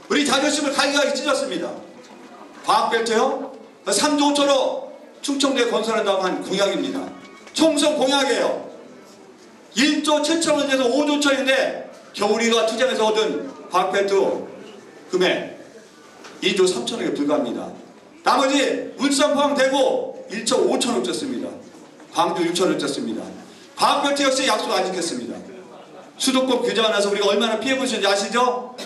우리 자존심을 갈기갈기 찢었습니다. 과학벨트요? 3조 5천억 충청도에 건설한다고 한 공약입니다. 총선 공약이에요. 1조 7천원에서 5조 5천인데 겨울이가 투쟁에서 얻은 과학벨트 금액 2조 3천억에 불과합니다. 나머지 울산 포함되고 1조 5천억 줬습니다. 광주 6천억 줬습니다. 과학벨트 역시 약속 안 지켰습니다. 수도권 규제가 나서 우리가 얼마나 피해보셨는지 아시죠?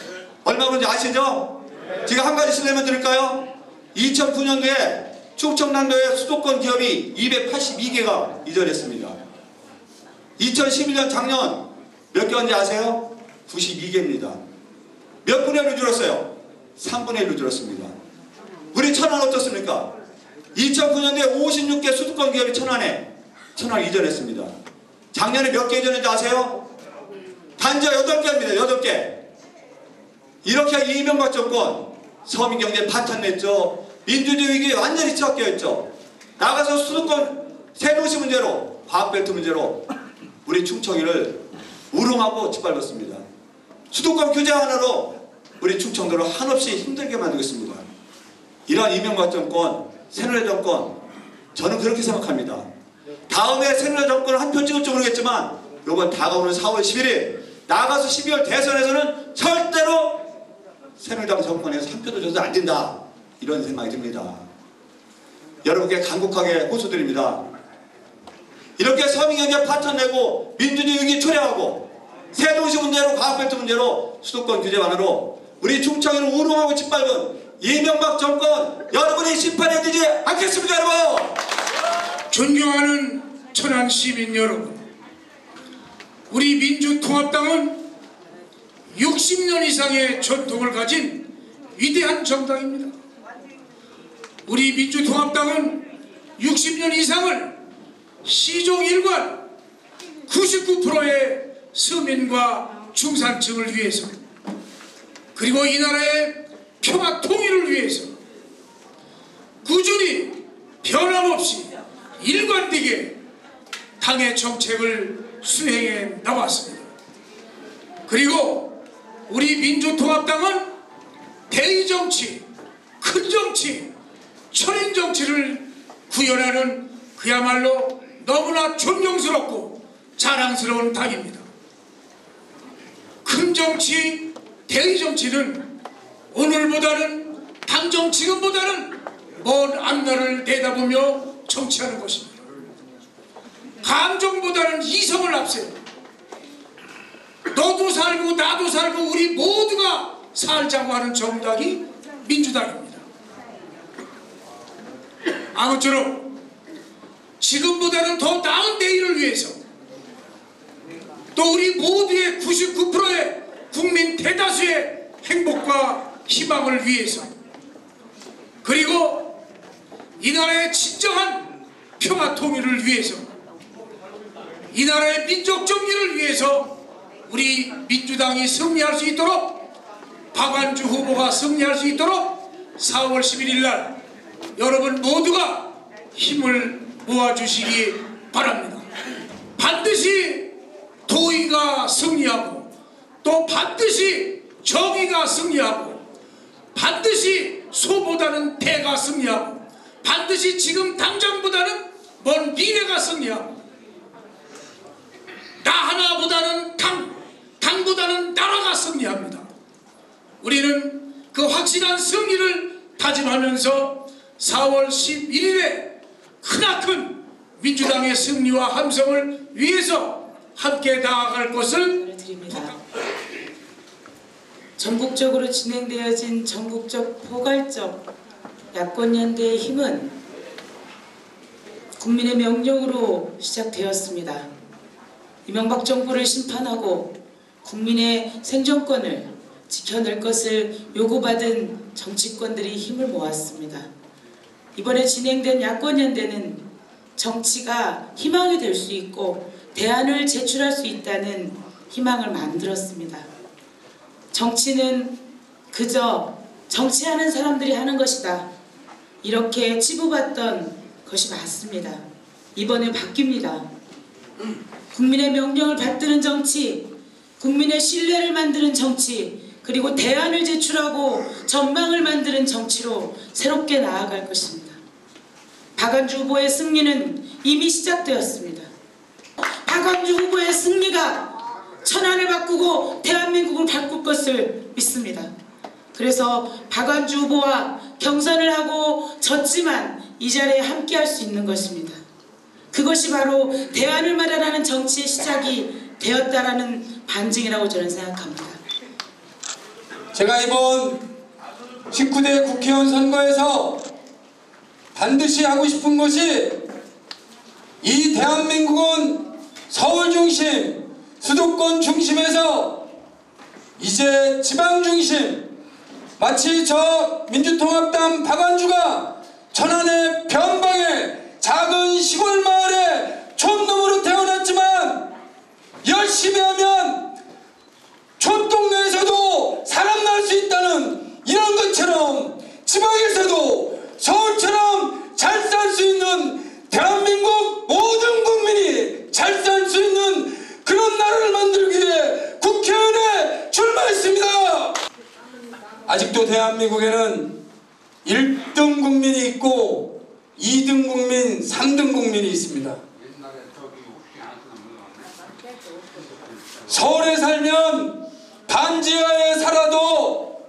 얼마 그런지 아시죠? 제가 한 가지 실례만 드릴까요? 2009년도에 충청남도의 수도권 기업이 282개가 이전했습니다. 2011년 작년 몇 개인지 아세요? 92개입니다. 몇 분의 1로 줄었어요? 3분의 1로 줄었습니다. 우리 천안 어떻습니까? 2009년도에 56개 수도권 기업이 천안에 이전했습니다. 작년에 몇 개 이전했는지 아세요? 단지 8개입니다. 8개. 이렇게 이명박 정권 서민경제 파탄냈죠. 민주주의 위기에 완전히 처박혀있죠. 나가서 수도권 세도시 문제로 과학벨트 문제로 우리 충청이를 우롱하고 짓밟았습니다. 수도권 규제 하나로 우리 충청도를 한없이 힘들게 만들겠습니다. 이러한 이명박 정권, 새누리당 정권 저는 그렇게 생각합니다. 다음에 새누리당 정권을 한 표 찍을지 모르겠지만 이번 다가오는 4월 11일 나가서 12월 대선에서는 절대로 새누리당 정권에서 한 표도 줘서 안 된다. 이런 생각이 듭니다. 여러분께 간곡하게 호소드립니다. 이렇게 서민경제 파탄내고 민주주의 위기 초래하고 세도시 문제로 과학벨트 문제로 수도권 규제 완화로 우리 충청이를 우롱하고 짓밟은 이명박 정권 여러분이 심판해 주지 않겠습니까 여러분? 존경하는 천안 시민 여러분, 우리 민주통합당은 60년 이상의 전통을 가진 위대한 정당입니다. 우리 민주통합당은 60년 이상을 시종일관 99%의 서민과 중산층을 위해서 그리고 이 나라의 평화 통일을 위해서 꾸준히 변함없이 일관되게 당의 정책을 수행해 나왔습니다. 그리고 우리 민주통합당은 대의정치, 큰정치, 철인정치를 구현하는 그야말로 너무나 존경스럽고 자랑스러운 당입니다. 큰정치, 대의정치는 오늘보다는 당정 지금보다는 먼 앞날을 내다보며 정치하는 것입니다. 감정보다는 이성을 앞세워 너도 살고 나도 살고 우리 모두가 살자고 하는 정당이 민주당입니다. 아무쪼록 지금보다는 더 나은 내일을 위해서 또 우리 모두의 99%의 국민 대다수의 행복과 희망을 위해서 그리고 이 나라의 진정한 평화 통일을 위해서 이 나라의 민족 정리를 위해서 우리 민주당이 승리할 수 있도록 박완주 후보가 승리할 수 있도록 4월 11일 날 여러분 모두가 힘을 모아주시기 바랍니다. 반드시 도의가 승리하고 또 반드시 정의가 승리하고 반드시 소보다는 대가 승리하고 반드시 지금 당장보다는 먼 미래가 승리하고 나 하나보다는 당보다는 나라가 승리합니다. 우리는 그 확실한 승리를 다짐하면서 4월 11일에 크나큰 민주당의 승리와 함성을 위해서 함께 나아갈 것을 드립니다. 전국적으로 진행되어진 전국적 포괄적 야권연대의 힘은 국민의 명령으로 시작되었습니다. 이명박 정부를 심판하고 국민의 생존권을 지켜낼 것을 요구받은 정치권들이 힘을 모았습니다. 이번에 진행된 야권연대는 정치가 희망이 될 수 있고 대안을 제출할 수 있다는 희망을 만들었습니다. 정치는 그저 정치하는 사람들이 하는 것이다, 이렇게 치부받던 것이 맞습니다. 이번에 바뀝니다. 국민의 명령을 받드는 정치, 국민의 신뢰를 만드는 정치, 그리고 대안을 제출하고 전망을 만드는 정치로 새롭게 나아갈 것입니다. 박완주 후보의 승리는 이미 시작되었습니다. 박완주 후보의 승리가 천안을 바꾸고 대한민국을 바꿀 것을 믿습니다. 그래서 박완주 후보와 경선을 하고 졌지만 이 자리에 함께할 수 있는 것입니다. 그것이 바로 대안을 마련하는 정치의 시작이 되었다라는 반증이라고 저는 생각합니다. 제가 이번 19대 국회의원 선거에서 반드시 하고 싶은 것이 이 대한민국은 서울 중심, 수도권 중심에서 이제 지방 중심, 마치 저 민주통합당 박완주가 천안의 변방의 작은 시골 마을에 촌놈으로 태어났지만 열심히 하면 촌동네에서도 사람 날 수 있다는 이런 것처럼 지방에서도 서울처럼 잘 살 수 있는 대한민국 모든 국민이 잘 살 수 있는 그런 나라를 만들기 위해 국회의원에 출마했습니다. 아직도 대한민국에는 1등 국민이 있고 2등 국민, 3등 국민이 있습니다. 서울에 살면 반지하에 살아도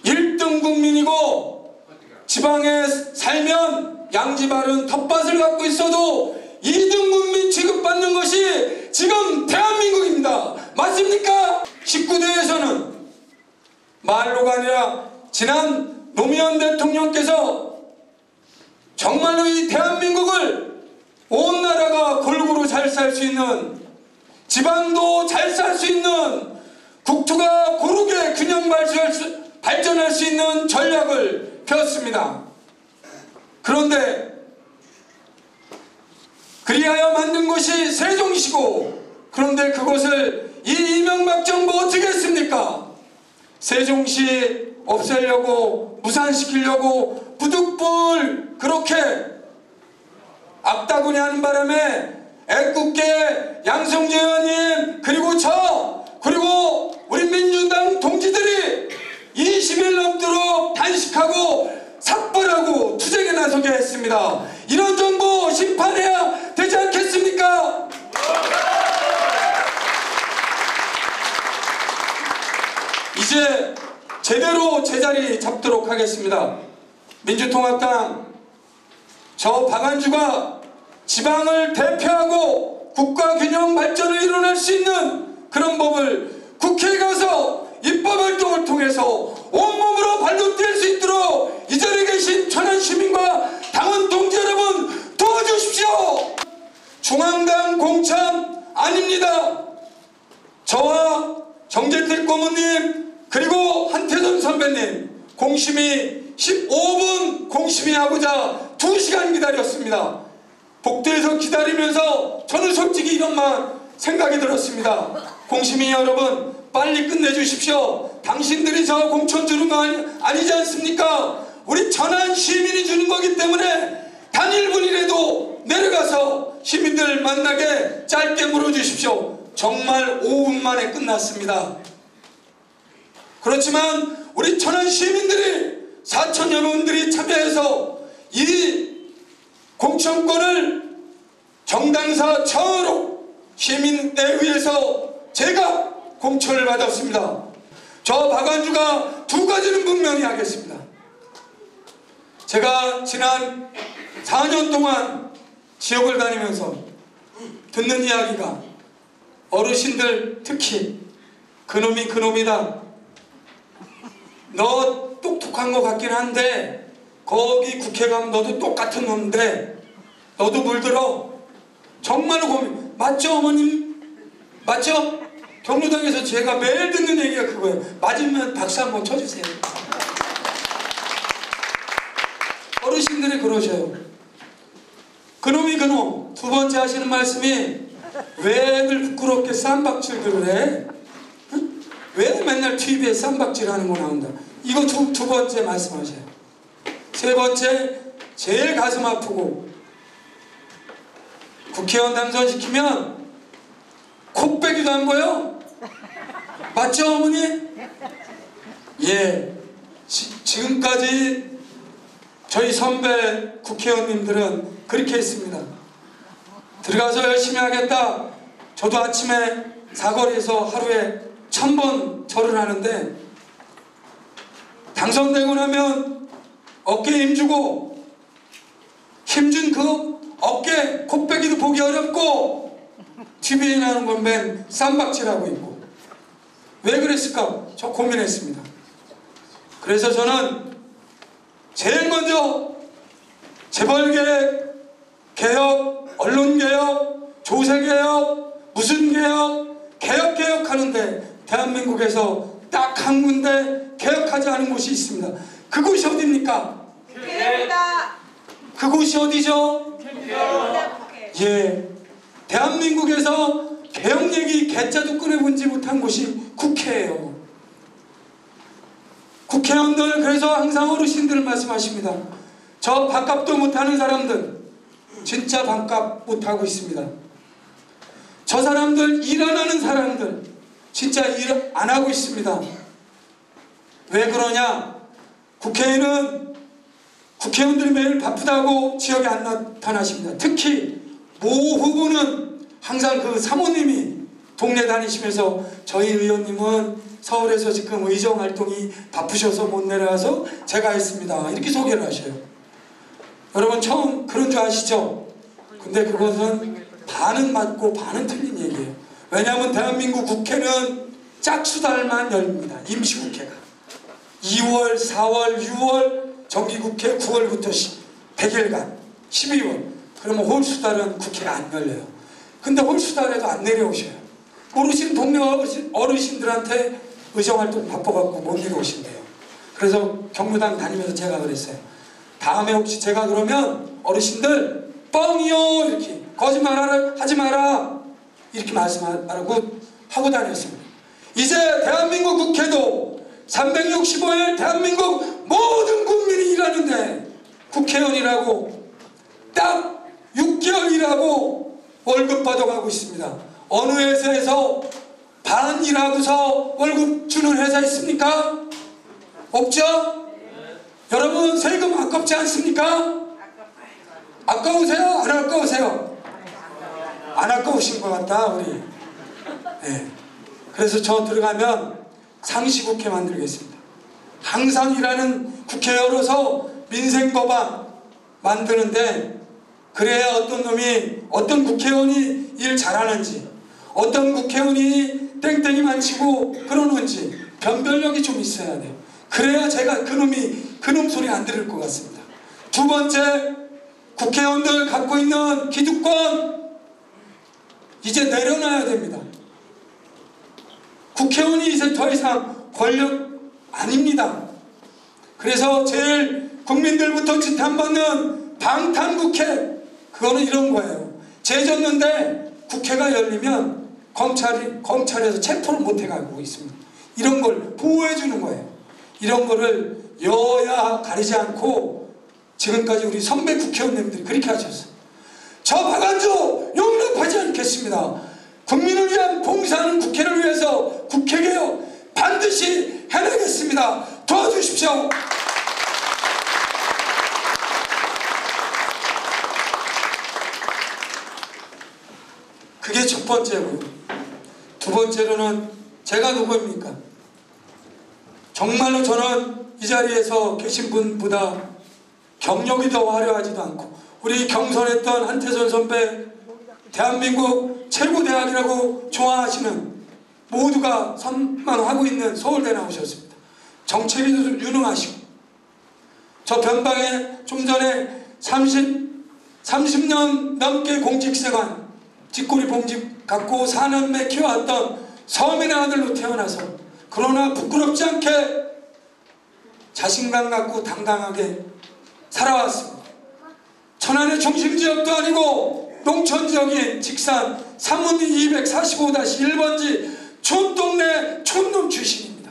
1등 국민이고 지방에 살면 양지바른 텃밭을 갖고 있어도 2등 국민 취급받는 것이 지금 대한민국입니다. 맞습니까? 19대에서는 말로가 아니라 지난 노무현 대통령께서 정말로 이 대한민국을 온 나라가 골고루 잘 살 수 있는, 지방도 잘 살 수 있는, 국토가 고르게 균형 발전할 수 있는 전략을 펴었습니다. 그런데 그리하여 만든 것이 세종시고, 그런데 그것을 이 이명박 정부 어떻게 했습니까? 세종시 없애려고, 무산시키려고 부득불 그렇게 악다구니 하는 바람에 애꿎게 양성재 의원님, 그리고 저, 그리고 우리 민주당 동지들이 20일 넘도록 단식하고 삭발하고 투쟁에 나서게 했습니다. 이런 정부 심판해야 되지 않겠습니까? 이제 제대로 제자리 잡도록 하겠습니다. 민주통합당 저 박완주가 지방을 대표하고 국가균형 발전을 이뤄낼 수 있는 그런 법을 국회에 가서 입법활동을 통해서 온몸으로 발로 뛸 수 있도록 이 자리에 계신 천안 시민과 당원 동지 여러분 도와주십시오. 중앙당 공천 아닙니다. 저와 정재택 고문님 그리고 한태선 선배님 공심위 15분 공심위 하고자 2시간 기다렸습니다. 복도에서 기다리면서 저는 솔직히 이런만 생각이 들었습니다. 공심위 여러분 빨리 끝내주십시오. 당신들이 저 공천 주는 거 아니지 않습니까? 우리 천안 시민이 주는 거기 때문에 단 1분이라도 내려가서 시민들 만나게 짧게 물어주십시오. 정말 5분 만에 끝났습니다. 그렇지만 우리 천안 시민들이 4천여 명들이 참여해서 이 공천권을 정당사 처로 시민대회에서 제가 공천을 받았습니다. 저 박완주가 두 가지는 분명히 하겠습니다. 제가 지난 4년 동안 지역을 다니면서 듣는 이야기가 어르신들 특히 그놈이 그놈이다. 너 똑똑한 것 같긴 한데 거기 국회 가면 너도 똑같은 놈인데 너도 물들어. 정말로 고민. 맞죠 어머님? 맞죠? 경로당에서 제가 매일 듣는 얘기가 그거예요. 맞으면 박수 한번 쳐주세요. 어르신들이 그러셔요. 그놈이 그놈. 두 번째 하시는 말씀이 왜들 부끄럽게 쌈박질들을 해? 응? 왜 맨날 TV에 쌈박질하는 거 나온다. 이거 두 번째 말씀하세요. 세 번째, 제일 가슴 아프고 국회의원 당선시키면 콧배기도 안 보여? 맞죠 어머니? 예. 지금까지 저희 선배 국회의원님들은 그렇게 했습니다. 들어가서 열심히 하겠다. 저도 아침에 사거리에서 하루에 1000번 절을 하는데 당선되고 나면 어깨에 힘주고 힘준 그 어깨 콧배기도 보기 어렵고 TV에 나오는 건 맨 쌈박질하고 있고 왜 그랬을까? 저 고민했습니다. 그래서 저는 제일 먼저 재벌개혁, 개혁, 언론개혁, 조세개혁, 무슨 개혁, 개혁하는데 대한민국에서 딱 한 군데 개혁하지 않은 곳이 있습니다. 그곳이 어디입니까? 국회입니다. 그곳이 어디죠? 예, 대한민국에서 개혁 얘기 개자도 꺼내본지 못한 곳이 국회예요. 국회의원들 그래서 항상 어르신들 말씀하십니다. 저 밥값도 못하는 사람들 진짜 밥값 못하고 있습니다. 저 사람들 일 안 하는 사람들 진짜 일 안 하고 있습니다. 왜 그러냐? 국회의원들이 매일 바쁘다고 지역에 안 나타나십니다. 특히 모 후보는 항상 그 사모님이 동네 다니시면서 저희 의원님은 서울에서 지금 의정 활동이 바쁘셔서 못 내려와서 제가 했습니다. 이렇게 소개를 하셔요. 여러분 처음 그런 줄 아시죠? 근데 그것은 반은 맞고 반은 틀린 얘기예요. 왜냐하면 대한민국 국회는 짝수달만 열립니다. 임시국회가 2월, 4월, 6월 정기국회 9월부터 100일간 12월 그러면 홀수달은 국회가 안 열려요. 근데 홀수달에도 안 내려오셔요. 모르시는 동네 어르신들한테 의정활동 바빠갖고 못 내려오신대요. 그래서 경로당 다니면서 제가 그랬어요. 다음에 혹시 제가 그러면 어르신들 뻥이요 이렇게 거짓말 하지 마라 이렇게 말씀하라고 하고 다녔습니다. 이제 대한민국 국회도 365일 대한민국 모든 국민이 일하는데 국회의원이라고 딱 6개월 일하고 월급 받아가고 있습니다. 어느 회사에서 반 일하고서 월급 주는 회사 있습니까? 없죠? 여러분 세금 아깝지 않습니까? 아까우세요? 안 아까우세요? 안 아까우신 것 같다 우리. 네. 그래서 저 들어가면 상시국회 만들겠습니다. 항상 일하는 국회 열어서 민생법안 만드는데 그래야 어떤 놈이 어떤 국회의원이 일 잘하는지 어떤 국회의원이 땡땡이만 치고 그러는지 변별력이 좀 있어야 돼요. 그래야 제가 그놈 소리 안 들을 것 같습니다. 두 번째, 국회의원들 갖고 있는 기득권 이제 내려놔야 됩니다. 국회의원이 이제 더 이상 권력 아닙니다. 그래서 제일 국민들부터 지탄받는 방탄국회 그거는 이런 거예요. 죄졌는데 국회가 열리면 검찰에서 체포를 못 해가고 있습니다. 이런 걸 보호해 주는 거예요. 이런 거를 여야 가리지 않고 지금까지 우리 선배 국회의원님들이 그렇게 하셨어요. 저 박완주 용납하지 않겠습니다. 국민을 위한 봉사하는 국회를 위해서 국회개혁 반드시 해내겠습니다. 도와주십시오. 그게 첫 번째고요. 두 번째로는 제가 누구입니까? 정말로 저는 이 자리에서 계신 분보다 경력이 더 화려하지도 않고, 우리 경선했던 한태선 선배 대한민국 최고 대학이라고 좋아하시는, 모두가 선망하고 있는 서울대 나오셨습니다. 정책에도 유능하시고, 저 변방에 좀 전에 30년 넘게 공직생활, 직고리 봉직 갖고 4남매 키워왔던 서민의 아들로 태어나서, 그러나 부끄럽지 않게 자신감 갖고 당당하게 살아왔습니다. 천안의 중심지역도 아니고 농촌지역인 직산 상문리 245-1번지 촌동네 촌놈 출신입니다.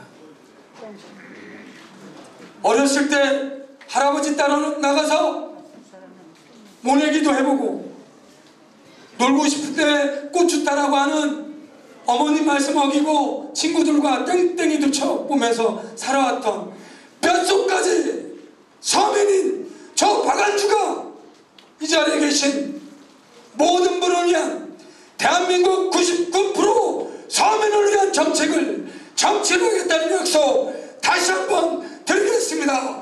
어렸을 때 할아버지 따라 나가서 모내기도 해보고, 놀고 싶을 때 고추 따라고 하는 어머님 말씀 어기고 친구들과 땡땡이도 쳐보면서 살아왔던 뼛속까지 서민인 저 박안주가 이 자리에 계신 모든 분을 위한, 대한민국 99% 서민을 위한 정치를 하겠다는 약속 다시 한번 드리겠습니다.